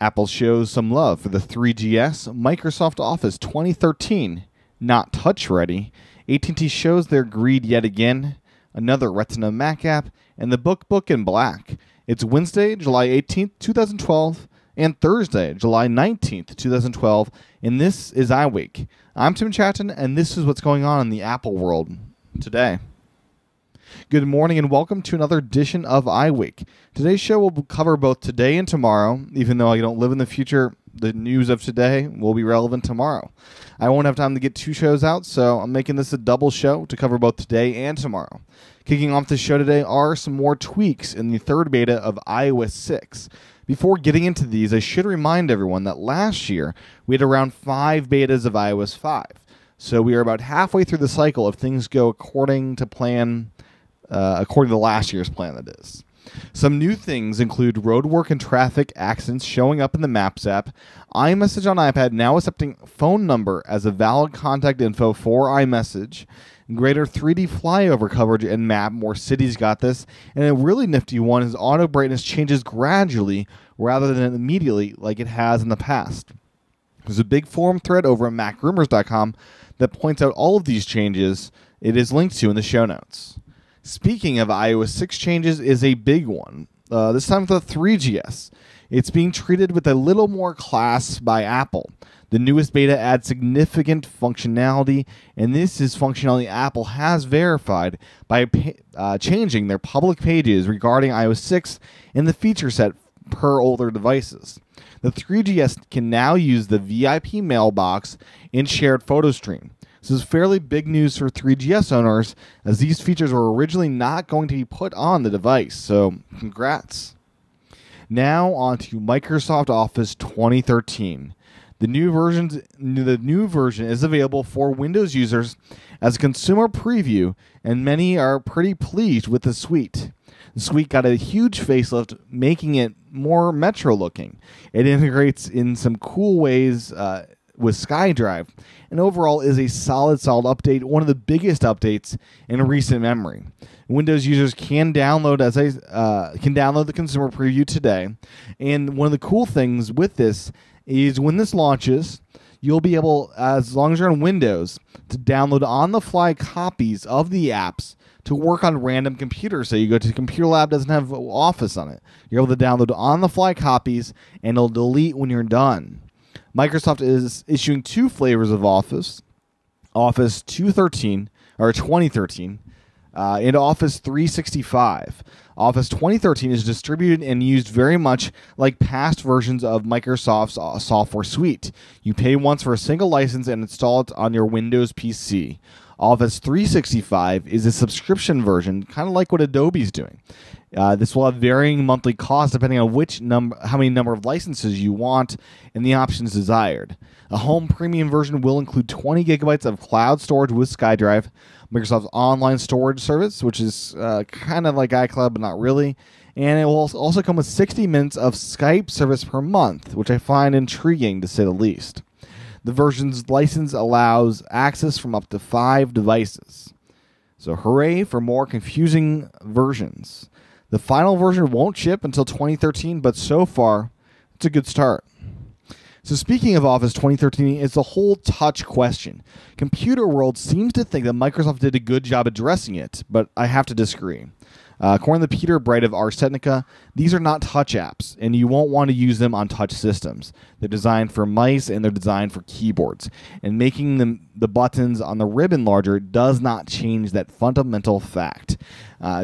Apple shows some love for the 3GS, Microsoft Office 2013, not touch ready. AT&T shows their greed yet again, another Retina Mac app, and the BookBook in black. It's Wednesday, July 18th, 2012, and Thursday, July 19th, 2012, and this is iWake. I'm Tim Chaten, and this is what's going on in the Apple world today. Good morning and welcome to another edition of iWake. Today's show will cover both today and tomorrow. Even though I don't live in the future, the news of today will be relevant tomorrow. I won't have time to get two shows out, so I'm making this a double show to cover both today and tomorrow. Kicking off the show today are some more tweaks in the third beta of iOS 6. Before getting into these, I should remind everyone that last year we had around 5 betas of iOS 5. So we are about halfway through the cycle if things go according to plan. According to last year's plan, that is. Some new things include roadwork and traffic accidents showing up in the Maps app, iMessage on iPad now accepting phone number as a valid contact info for iMessage, greater 3D flyover coverage in Map, more cities got this, and a really nifty one is auto brightness changes gradually rather than immediately like it has in the past. There's a big forum thread over at macrumors.com that points out all of these changes. It is linked to in the show notes. Speaking of iOS 6 changes is a big one, this time for the 3GS. It's being treated with a little more class by Apple. The newest beta adds significant functionality, and this is functionality Apple has verified by changing their public pages regarding iOS 6 and the feature set per older devices. The 3GS can now use the VIP mailbox in shared photo stream. This is fairly big news for 3GS owners, as these features were originally not going to be put on the device, so congrats. Now on to Microsoft Office 2013. The new version is available for Windows users as a consumer preview, and many are pretty pleased with the suite. The suite got a huge facelift, making it more Metro looking. It integrates in some cool ways with SkyDrive, and overall is a solid update, one of the biggest updates in recent memory. Windows users can download the consumer preview today, and one of the cool things with this is when this launches, you'll be able, as long as you're on Windows, to download on-the-fly copies of the apps to work on random computers. So you go to the computer lab, doesn't have Office on it. You're able to download on-the-fly copies, and it'll delete when you're done. Microsoft is issuing 2 flavors of Office 2013, and Office 365. Office 2013 is distributed and used very much like past versions of Microsoft's software suite. You pay once for a single license and install it on your Windows PC. Office 365 is a subscription version, kind of like what Adobe's doing. This will have varying monthly costs depending on how many number of licenses you want and the options desired. A home premium version will include 20 gigabytes of cloud storage with SkyDrive, Microsoft's online storage service, which is kind of like iCloud but not really, and it will also come with 60 minutes of Skype service per month, which I find intriguing to say the least. The version's license allows access from up to 5 devices. So hooray for more confusing versions. The final version won't ship until 2013, but so far, it's a good start. So speaking of Office 2013, it's a whole touch question. Computer World seems to think that Microsoft did a good job addressing it, but I have to disagree. According to Peter Bright of Ars Technica, these are not touch apps, and you won't want to use them on touch systems. They're designed for mice, and they're designed for keyboards. And making the buttons on the ribbon larger does not change that fundamental fact.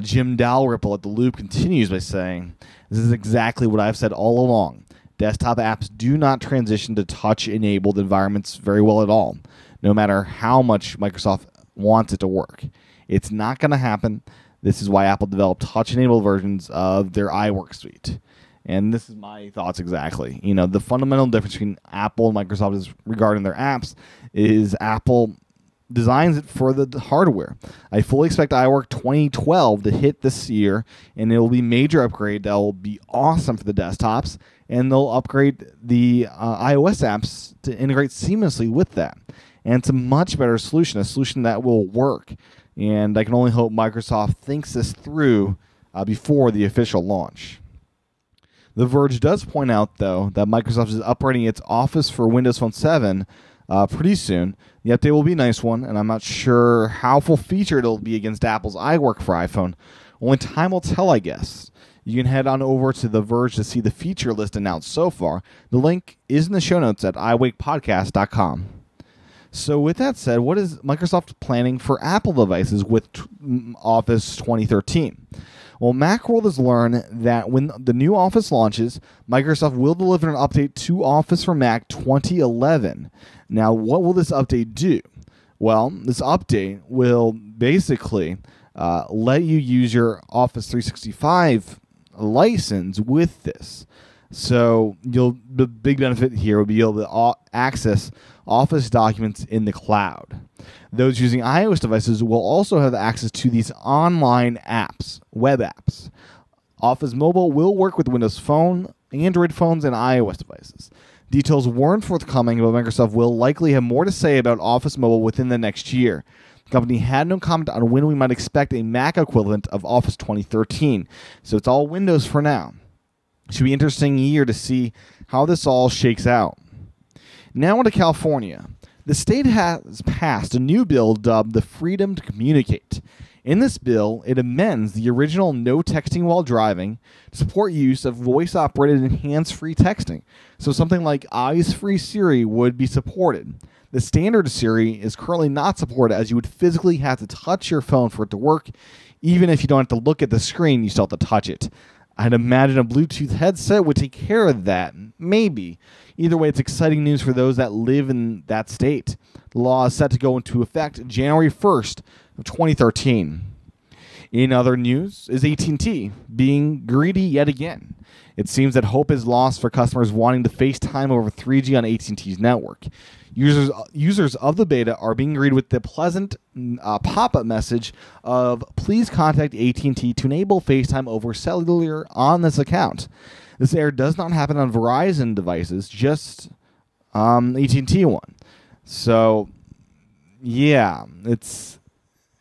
Jim Dalrymple at The Loop continues by saying, "This is exactly what I've said all along. Desktop apps do not transition to touch-enabled environments very well at all, no matter how much Microsoft wants it to work. It's not going to happen. This is why Apple developed touch-enabled versions of their iWork suite." And this is my thoughts exactly. You know, the fundamental difference between Apple and Microsoft is regarding their apps is Apple designs it for the hardware. I fully expect iWork 2012 to hit this year, and it will be a major upgrade that will be awesome for the desktops, and they'll upgrade the iOS apps to integrate seamlessly with that. And it's a much better solution, a solution that will work. And I can only hope Microsoft thinks this through before the official launch. The Verge does point out, though, that Microsoft is upgrading its Office for Windows Phone 7 pretty soon. The update will be a nice one, and I'm not sure how full-featured it'll be against Apple's iWork for iPhone. Only time will tell, I guess. You can head on over to The Verge to see the feature list announced so far. The link is in the show notes at iWakePodcast.com. So with that said, what is Microsoft planning for Apple devices with Office 2013? Well, Macworld has learned that when the new Office launches, Microsoft will deliver an update to Office for Mac 2011. Now, what will this update do? Well, this update will basically let you use your Office 365 license with this. So the big benefit here will be able to access Office documents in the cloud. Those using iOS devices will also have access to these online apps, web apps. Office Mobile will work with Windows Phone, Android phones, and iOS devices. Details weren't forthcoming, but Microsoft will likely have more to say about Office Mobile within the next year. The company had no comment on when we might expect a Mac equivalent of Office 2013, so it's all Windows for now. It should be an interesting year to see how this all shakes out. Now on to California. The state has passed a new bill dubbed the Freedom to Communicate. In this bill, it amends the original no texting while driving to support use of voice-operated and hands-free texting. So something like eyes-free Siri would be supported. The standard Siri is currently not supported, as you would physically have to touch your phone for it to work. Even if you don't have to look at the screen, you still have to touch it. I'd imagine a Bluetooth headset would take care of that. Maybe. Either way, it's exciting news for those that live in that state. The law is set to go into effect January 1st of 2013. In other news is AT&T being greedy yet again. It seems that hope is lost for customers wanting to FaceTime over 3G on AT&T's network. Users of the beta are being greeted with the pleasant pop-up message of please contact AT&T to enable FaceTime over cellular on this account. This error does not happen on Verizon devices, just AT&T one. So, yeah, it's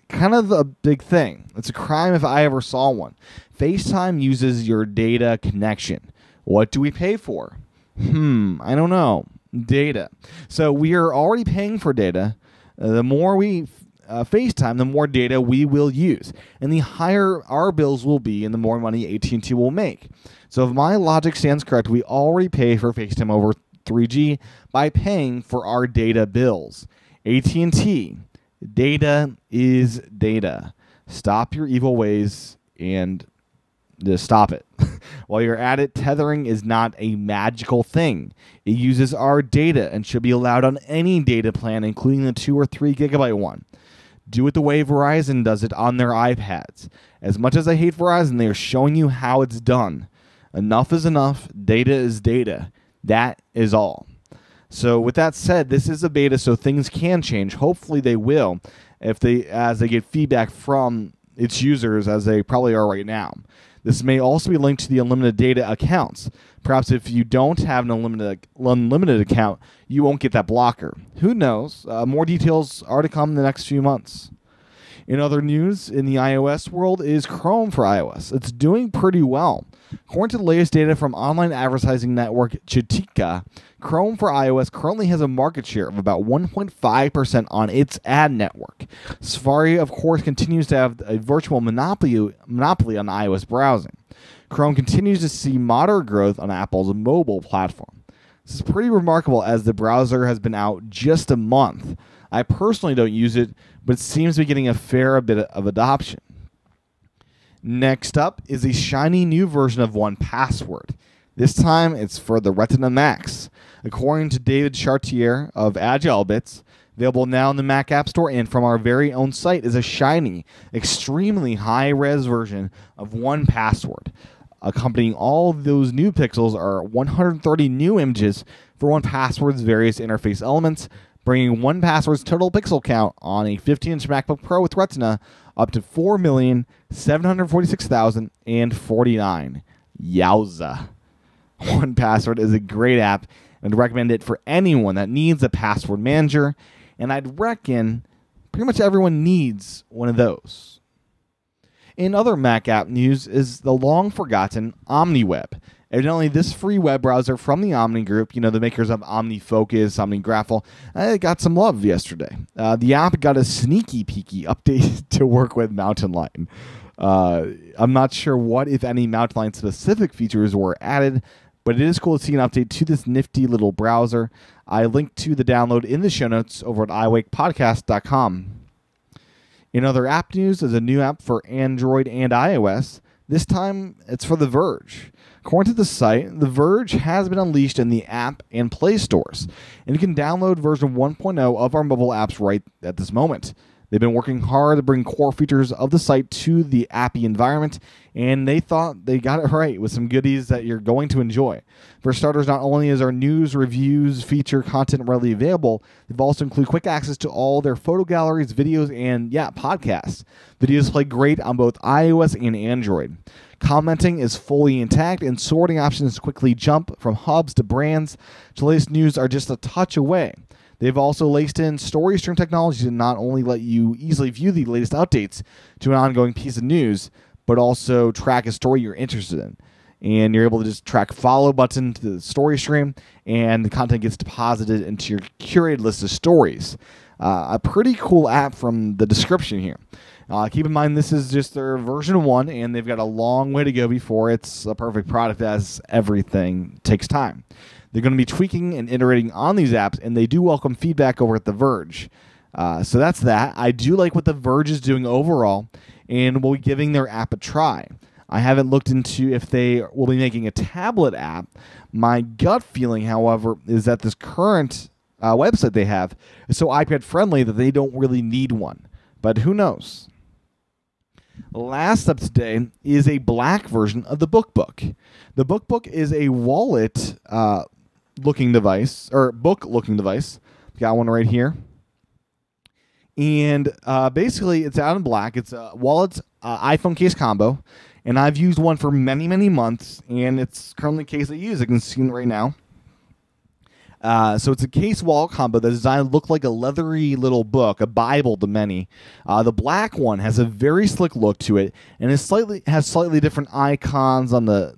kind of a big thing. It's a crime if I ever saw one. FaceTime uses your data connection. What do we pay for? I don't know. Data. So we are already paying for data. The more we FaceTime, the more data we will use, and the higher our bills will be, and the more money AT&T will make. So if my logic stands correct, we already pay for FaceTime over 3G by paying for our data bills. AT&T, data is data. Stop your evil ways and just stop it. While you're at it, tethering is not a magical thing. It uses our data and should be allowed on any data plan, including the 2 or 3 gigabyte one. Do it the way Verizon does it on their iPads. As much as I hate Verizon, they are showing you how it's done. Enough is enough. Data is data. That is all. So with that said, this is a beta, so things can change. Hopefully they will, as they get feedback from its users, as they probably are right now. This may also be linked to the unlimited data accounts. Perhaps if you don't have an unlimited account, you won't get that blocker. Who knows? More details are to come in the next few months. In other news in the iOS world is Chrome for iOS. It's doing pretty well. According to the latest data from online advertising network Chitika, Chrome for iOS currently has a market share of about 1.5% on its ad network. Safari, of course, continues to have a virtual monopoly on iOS browsing. Chrome continues to see moderate growth on Apple's mobile platform. This is pretty remarkable, as the browser has been out just a month. I personally don't use it, but it seems to be getting a fair bit of adoption. Next up is a shiny new version of 1Password. This time it's for the Retina Max. According to David Chartier of AgileBits, available now in the Mac App Store and from our very own site, is a shiny, extremely high-res version of 1Password. Accompanying all those new pixels are 130 new images for 1Password's various interface elements, bringing 1Password's total pixel count on a 15-inch MacBook Pro with Retina up to 4,746,049. Yowza. 1Password is a great app, and I'd recommend it for anyone that needs a password manager, and I'd reckon pretty much everyone needs one of those. In other Mac app news is the long-forgotten OmniWeb. Evidently, this free web browser from the Omni Group, the makers of OmniFocus, OmniGraphel, got some love yesterday. The app got a sneaky peeky update to work with Mountain Lion. I'm not sure what, if any, Mountain Lion specific features were added, but it is cool to see an update to this nifty little browser. I linked to the download in the show notes over at iWakePodcast.com. In other app news, there's a new app for Android and iOS. This time, it's for The Verge. According to the site, The Verge has been unleashed in the app and Play stores, and you can download version 1.0 of our mobile apps right at this moment. They've been working hard to bring core features of the site to the appy environment, and they thought they got it right with some goodies that you're going to enjoy. For starters, not only is our news, reviews, feature content readily available, they've also included quick access to all their photo galleries, videos, and podcasts. Videos play great on both iOS and Android. Commenting is fully intact, and sorting options quickly jump from hubs to brands. The latest news are just a touch away. They've also laced in story stream technology to not only let you easily view the latest updates to an ongoing piece of news, but also track a story you're interested in. And you're able to just track follow button to the story stream, and the content gets deposited into your curated list of stories. A pretty cool app from the description here. Keep in mind, this is just their version 1, and they've got a long way to go before it's a perfect product, as everything takes time. They're going to be tweaking and iterating on these apps, and they do welcome feedback over at The Verge. So that's that. I do like what The Verge is doing overall, and we'll be giving their app a try. I haven't looked into if they will be making a tablet app. My gut feeling, however, is that this current website they have is so iPad-friendly that they don't really need one. But who knows? Last up today is a black version of the BookBook. The BookBook is a wallet-looking device, or book-looking device. Got one right here. And basically, it's out in black. It's a wallet iPhone case combo. And I've used one for many, many months. And it's currently the case I use. I can see it right now. So it's a case wallet combo that's designed to look like a leathery little book, a Bible to many. The black one has a very slick look to it, and has slightly different icons on the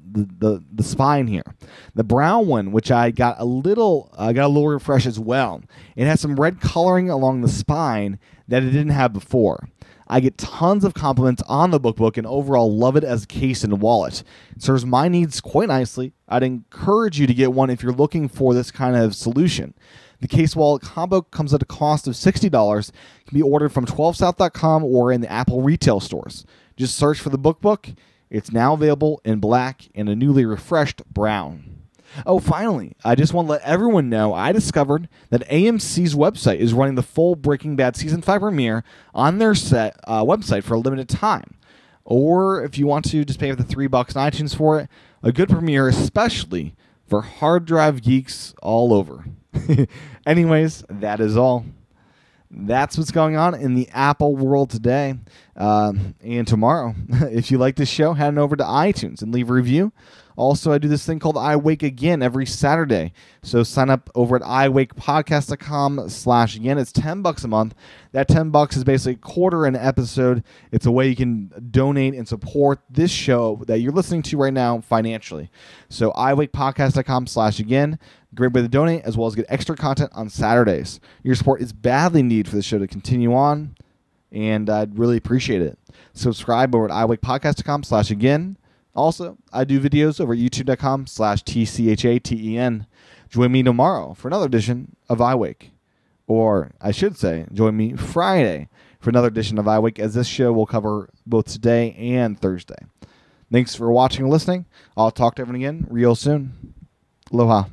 spine here. The brown one, which I got a little refresh as well. It has some red coloring along the spine that it didn't have before. I get tons of compliments on the BookBook and overall love it as a case and wallet. It serves my needs quite nicely. I'd encourage you to get one if you're looking for this kind of solution. The case wallet combo comes at a cost of $60. It can be ordered from 12south.com or in the Apple retail stores. Just search for the BookBook. It's now available in black and a newly refreshed brown. Oh, finally, I just want to let everyone know I discovered that AMC's website is running the full Breaking Bad Season 5 premiere on their website for a limited time. Or if you want to just pay the $3 on iTunes for it, a good premiere, especially for hard drive geeks all over. Anyways, that is all. That's what's going on in the Apple world today and tomorrow. If you like this show, head on over to iTunes and leave a review. Also, I do this thing called iWake Again every Saturday. So sign up over at iWakePodcast.com/again. It's $10 a month. That $10 is basically a quarter an episode. It's a way you can donate and support this show that you're listening to right now financially. So iWakePodcast.com/again. Great way to donate, as well as get extra content on Saturdays. Your support is badly needed for the show to continue on, and I'd really appreciate it. Subscribe over at iWakePodcast.com/again. Also, I do videos over at youtube.com/TCHATEN. Join me tomorrow for another edition of iWake. Or, I should say, join me Friday for another edition of iWake, as this show will cover both today and Thursday. Thanks for watching and listening. I'll talk to everyone again real soon. Aloha.